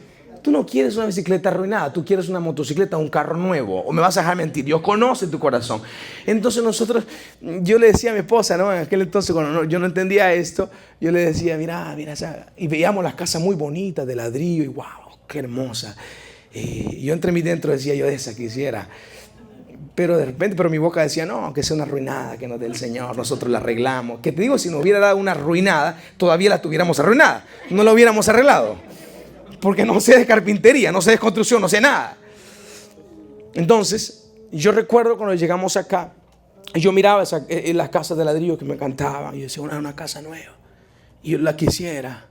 Tú no quieres una bicicleta arruinada, tú quieres una motocicleta, un carro nuevo. O me vas a dejar mentir, Dios conoce tu corazón. Entonces yo le decía a mi esposa, ¿no? En aquel entonces cuando yo no entendía esto, yo le decía, mira, y veíamos las casas muy bonitas de ladrillo, y wow, qué hermosa. Yo entre mí dentro decía, yo de esa quisiera. Pero de repente, mi boca decía, no, que sea una arruinada, que nos dé el Señor, nosotros la arreglamos. Que te digo, si nos hubiera dado una arruinada, todavía la tuviéramos arruinada, no la hubiéramos arreglado. Porque no sé de carpintería, no sé de construcción, no sé nada. Entonces, yo recuerdo cuando llegamos acá, yo miraba las casas de ladrillo que me encantaban. Y yo decía, una casa nueva. Y yo la quisiera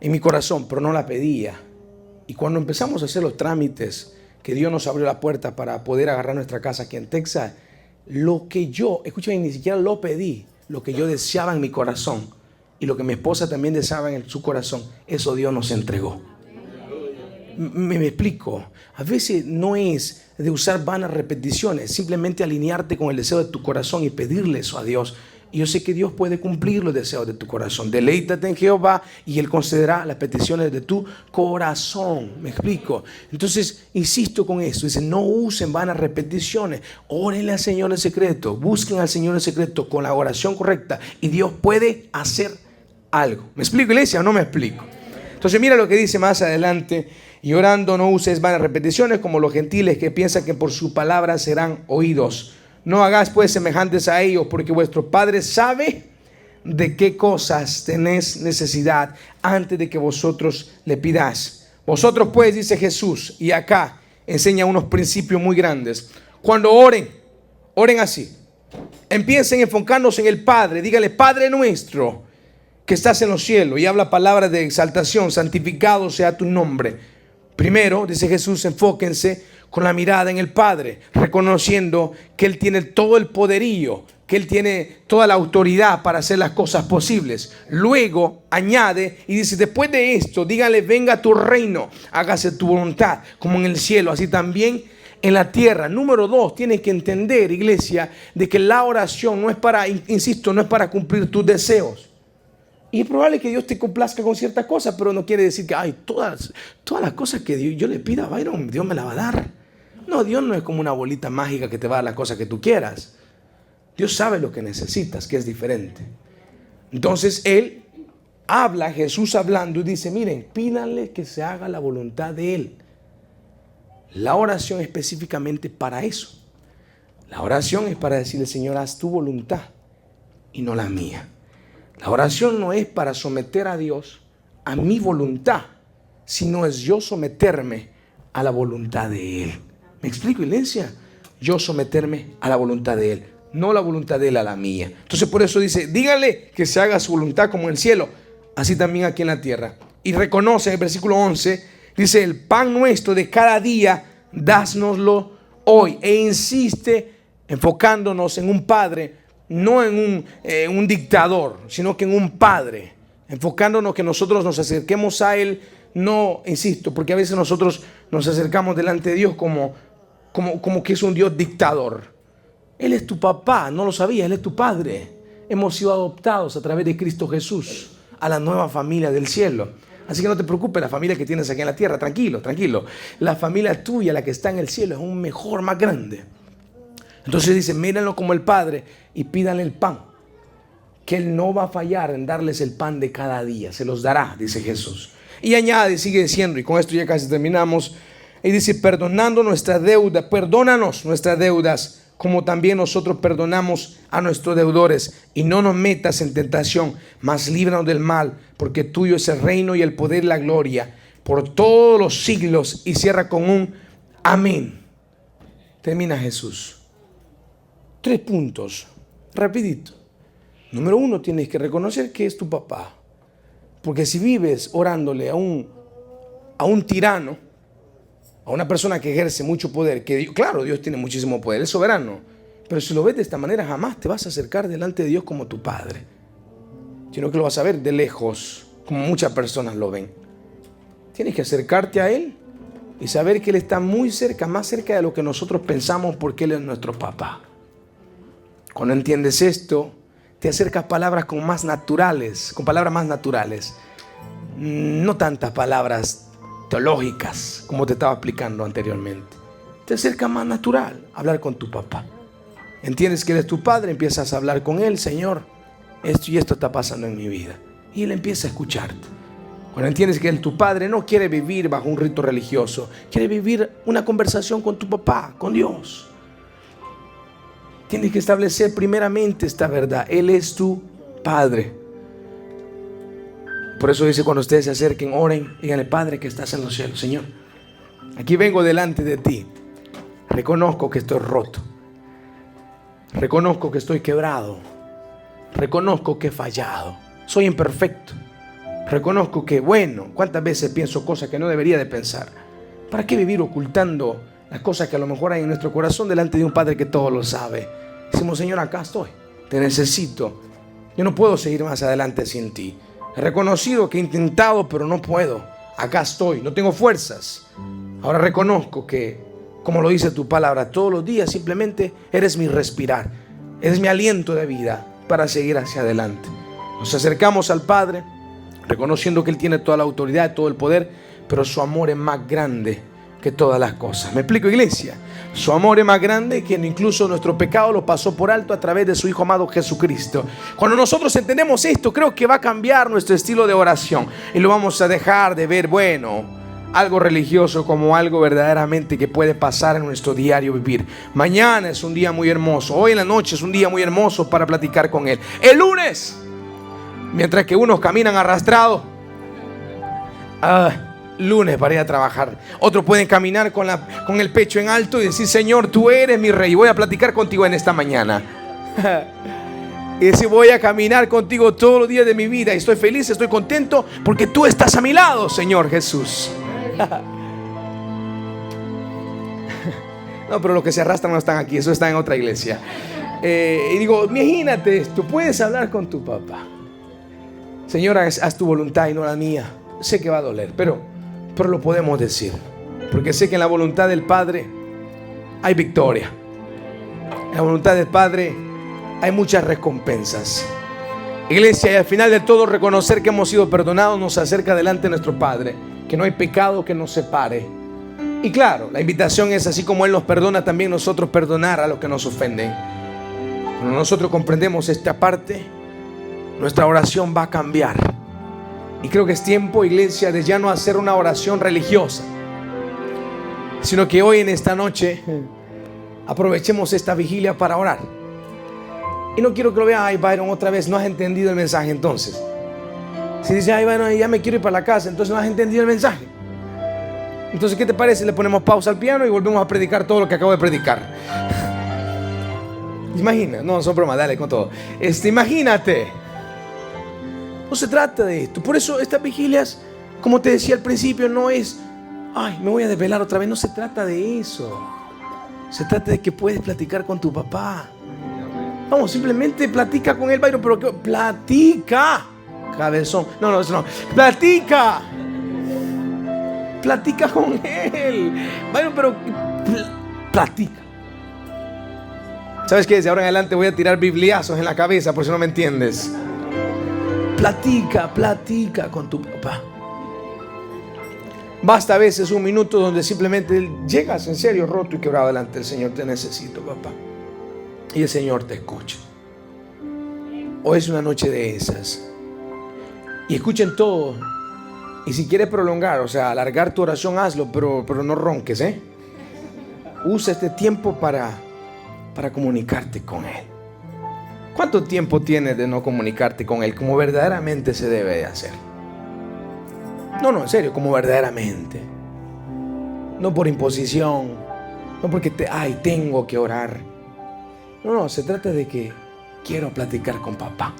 en mi corazón, pero no la pedía. Y cuando empezamos a hacer los trámites, que Dios nos abrió la puerta para poder agarrar nuestra casa aquí en Texas, lo que yo, escúchame, ni siquiera lo pedí, lo que yo deseaba en mi corazón y lo que mi esposa también deseaba en su corazón, eso Dios nos entregó. Me explico. A veces no es de usar vanas repeticiones, simplemente alinearte con el deseo de tu corazón y pedirle eso a Dios. Y yo sé que Dios puede cumplir los deseos de tu corazón. Deleítate en Jehová y Él concederá las peticiones de tu corazón. ¿Me explico? Entonces, insisto con esto. Dice, no usen vanas repeticiones. Órenle al Señor en secreto. Busquen al Señor en secreto con la oración correcta. Y Dios puede hacer algo. ¿Me explico, iglesia, o no me explico? Entonces, mira lo que dice más adelante. Y orando no uses vanas repeticiones como los gentiles que piensan que por su palabra serán oídos. No hagáis pues semejantes a ellos, porque vuestro Padre sabe de qué cosas tenéis necesidad antes de que vosotros le pidáis. Vosotros pues, dice Jesús, y acá enseña unos principios muy grandes. Cuando oren así. Empiecen enfocándose en el Padre. Dígale, Padre nuestro que estás en los cielos. Y habla palabras de exaltación. Santificado sea tu nombre. Primero, dice Jesús, enfóquense con la mirada en el Padre, reconociendo que Él tiene todo el poderío, que Él tiene toda la autoridad para hacer las cosas posibles. Luego añade y dice, después de esto, dígale, venga tu reino, hágase tu voluntad, como en el cielo, así también en la tierra. Número 2, tienes que entender, iglesia, de que la oración no es para, insisto, no es para cumplir tus deseos. Y es probable que Dios te complazca con ciertas cosas, pero no quiere decir que todas las cosas que yo le pida a Byron, Dios me la va a dar. No, Dios no es como una bolita mágica que te va a dar las cosas que tú quieras. Dios sabe lo que necesitas, que es diferente. Entonces Él habla, Jesús hablando, y dice, miren, pídanle que se haga la voluntad de Él. La oración es específicamente para eso. La oración es para decirle, Señor, haz tu voluntad y no la mía. La oración no es para someter a Dios a mi voluntad, sino es yo someterme a la voluntad de Él. ¿Me explico, iglesia? Yo someterme a la voluntad de Él, no la voluntad de Él a la mía. Entonces por eso dice, dígale que se haga su voluntad como en el cielo, así también aquí en la tierra. Y reconoce en el versículo 11, dice, el pan nuestro de cada día, dásnoslo hoy. E insiste enfocándonos en un padre, no en un dictador, sino que en un padre. Enfocándonos que nosotros nos acerquemos a Él, no, insisto, porque a veces nosotros nos acercamos delante de Dios como que es un Dios dictador. Él es tu papá, no lo sabías, Él es tu padre. Hemos sido adoptados a través de Cristo Jesús a la nueva familia del cielo. Así que no te preocupes, la familia que tienes aquí en la tierra, tranquilo, tranquilo. La familia tuya, la que está en el cielo, es un mejor, más grande. Entonces dice, mírenlo como el Padre y pídanle el pan, que Él no va a fallar en darles el pan de cada día, se los dará, dice Jesús. Y añade, sigue diciendo, y con esto ya casi terminamos, y dice, perdónanos nuestras deudas, como también nosotros perdonamos a nuestros deudores, y no nos metas en tentación, mas líbranos del mal, porque tuyo es el reino y el poder y la gloria, por todos los siglos. Y cierra con un amén. Termina Jesús. 3 puntos, rapidito. Número 1, tienes que reconocer que es tu papá. Porque si vives orándole a un tirano, a una persona que ejerce mucho poder, claro, Dios tiene muchísimo poder, es soberano, pero si lo ves de esta manera, jamás te vas a acercar delante de Dios como tu padre, sino que lo vas a ver de lejos, como muchas personas lo ven. Tienes que acercarte a Él y saber que Él está muy cerca, más cerca de lo que nosotros pensamos, porque Él es nuestro papá. Cuando entiendes esto, te acercas palabras con palabras más naturales, no tantas palabras teológicas como te estaba explicando anteriormente. Te acercas más natural a hablar con tu papá. Entiendes que Él es tu padre, empiezas a hablar con Él, Señor, esto y esto está pasando en mi vida, y Él empieza a escucharte. Cuando entiendes que Él, tu padre, no quiere vivir bajo un rito religioso, quiere vivir una conversación con tu papá, con Dios. Tienes que establecer primeramente esta verdad. Él es tu Padre. Por eso dice, cuando ustedes se acerquen, oren, díganle, Padre que estás en los cielos. Señor, aquí vengo delante de ti. Reconozco que estoy roto. Reconozco que estoy quebrado. Reconozco que he fallado. Soy imperfecto. Reconozco que, cuántas veces pienso cosas que no debería de pensar. ¿Para qué vivir ocultando las cosas que a lo mejor hay en nuestro corazón delante de un Padre que todo lo sabe? Decimos, Señor, acá estoy, te necesito. Yo no puedo seguir más adelante sin ti. He reconocido que he intentado, pero no puedo. Acá estoy, no tengo fuerzas. Ahora reconozco que, como lo dice tu palabra, todos los días simplemente eres mi respirar, eres mi aliento de vida para seguir hacia adelante. Nos acercamos al Padre, reconociendo que Él tiene toda la autoridad, todo el poder, pero su amor es más grande que todas las cosas. ¿Me explico, iglesia? Su amor es más grande, que incluso nuestro pecado lo pasó por alto a través de su Hijo amado Jesucristo. Cuando nosotros entendemos esto, creo que va a cambiar nuestro estilo de oración y lo vamos a dejar de ver, algo religioso, como algo verdaderamente que puede pasar en nuestro diario vivir. Mañana es un día muy hermoso, hoy en la noche es un día muy hermoso para platicar con Él. El lunes, mientras que unos caminan arrastrados, lunes para ir a trabajar. Otros pueden caminar con el pecho en alto y decir, Señor, tú eres mi rey, voy a platicar contigo en esta mañana. Y decir, voy a caminar contigo todos los días de mi vida y estoy feliz, estoy contento porque tú estás a mi lado, Señor Jesús. No, pero los que se arrastran no están aquí, eso está en otra iglesia. Y digo, imagínate esto, puedes hablar con tu papá. Señor, haz tu voluntad y no la mía. Sé que va a doler, pero lo podemos decir, porque sé que en la voluntad del Padre hay victoria. En la voluntad del Padre hay muchas recompensas. Iglesia, y al final de todo, reconocer que hemos sido perdonados nos acerca delante de nuestro Padre, que no hay pecado que nos separe. Y claro, la invitación es, así como Él nos perdona, también nosotros perdonar a los que nos ofenden. Cuando nosotros comprendemos esta parte, nuestra oración va a cambiar. Y creo que es tiempo, iglesia, de ya no hacer una oración religiosa, sino que hoy en esta noche aprovechemos esta vigilia para orar. Y no quiero que lo vean, ay Byron, otra vez no has entendido el mensaje. Entonces, si dice, ay Byron, ya me quiero ir para la casa, entonces no has entendido el mensaje. Entonces, ¿qué te parece? Le ponemos pausa al piano y volvemos a predicar todo lo que acabo de predicar. Imagina, no, son bromas, dale con todo. Imagínate. No se trata de esto. Por eso estas vigilias, como te decía al principio, no es, ay, me voy a desvelar otra vez. No se trata de eso. Se trata de que puedes platicar con tu papá. Vamos, simplemente platica con él, Byron, pero ¿qué? Platica. Cabezón. No, eso no. Platica. Platica con él. Byron, pero platica. ¿Sabes qué? Desde ahora en adelante voy a tirar bibliazos en la cabeza por si no me entiendes. Platica con tu papá. Basta a veces un minuto donde simplemente llegas en serio roto y quebrado delante del Señor. Te necesito, papá. Y el Señor te escucha. Hoy es una noche de esas. Y escuchen todo. Y si quieres prolongar, o sea, alargar tu oración, hazlo, pero no ronques, ¿eh? Usa este tiempo para comunicarte con Él. ¿Cuánto tiempo tienes de no comunicarte con Él como verdaderamente se debe de hacer? No, en serio, como verdaderamente. No por imposición, no porque tengo que orar. No, se trata de que quiero platicar con papá.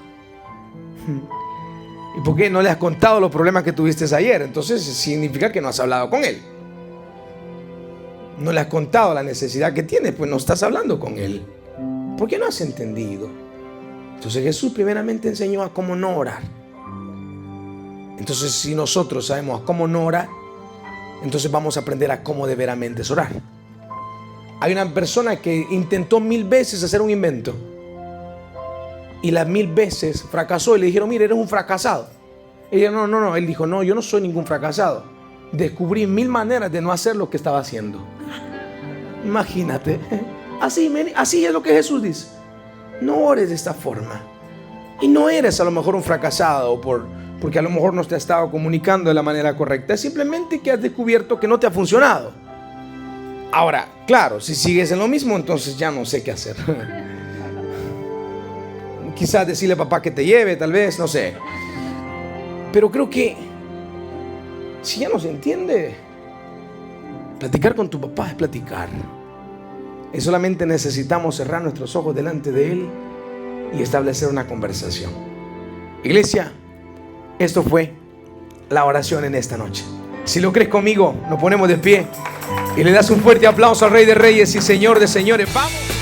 ¿Y por qué no le has contado los problemas que tuviste ayer? Entonces significa que no has hablado con Él. No le has contado la necesidad que tiene, pues no estás hablando con Él. ¿Por qué no has entendido? Entonces Jesús primeramente enseñó a cómo no orar. Entonces si nosotros sabemos a cómo no orar, entonces vamos a aprender a cómo de veramente es orar. Hay una persona que intentó 1000 veces hacer un invento y las 1000 veces fracasó y le dijeron, mire, eres un fracasado. Ella no, él dijo, no, yo no soy ningún fracasado. Descubrí 1000 maneras de no hacer lo que estaba haciendo. Imagínate. Así es lo que Jesús dice. No ores de esta forma. Y no eres a lo mejor un fracasado porque a lo mejor no te has estado comunicando de la manera correcta. Es simplemente que has descubierto que no te ha funcionado. Ahora, claro, si sigues en lo mismo, entonces ya no sé qué hacer. Quizás decirle a papá que te lleve, tal vez, no sé. Pero creo que si ya no se entiende, platicar con tu papá es platicar. Y solamente necesitamos cerrar nuestros ojos delante de Él y establecer una conversación. Iglesia, esto fue la oración en esta noche. Si lo crees conmigo, nos ponemos de pie y le das un fuerte aplauso al Rey de Reyes y Señor de Señores. ¡Vamos!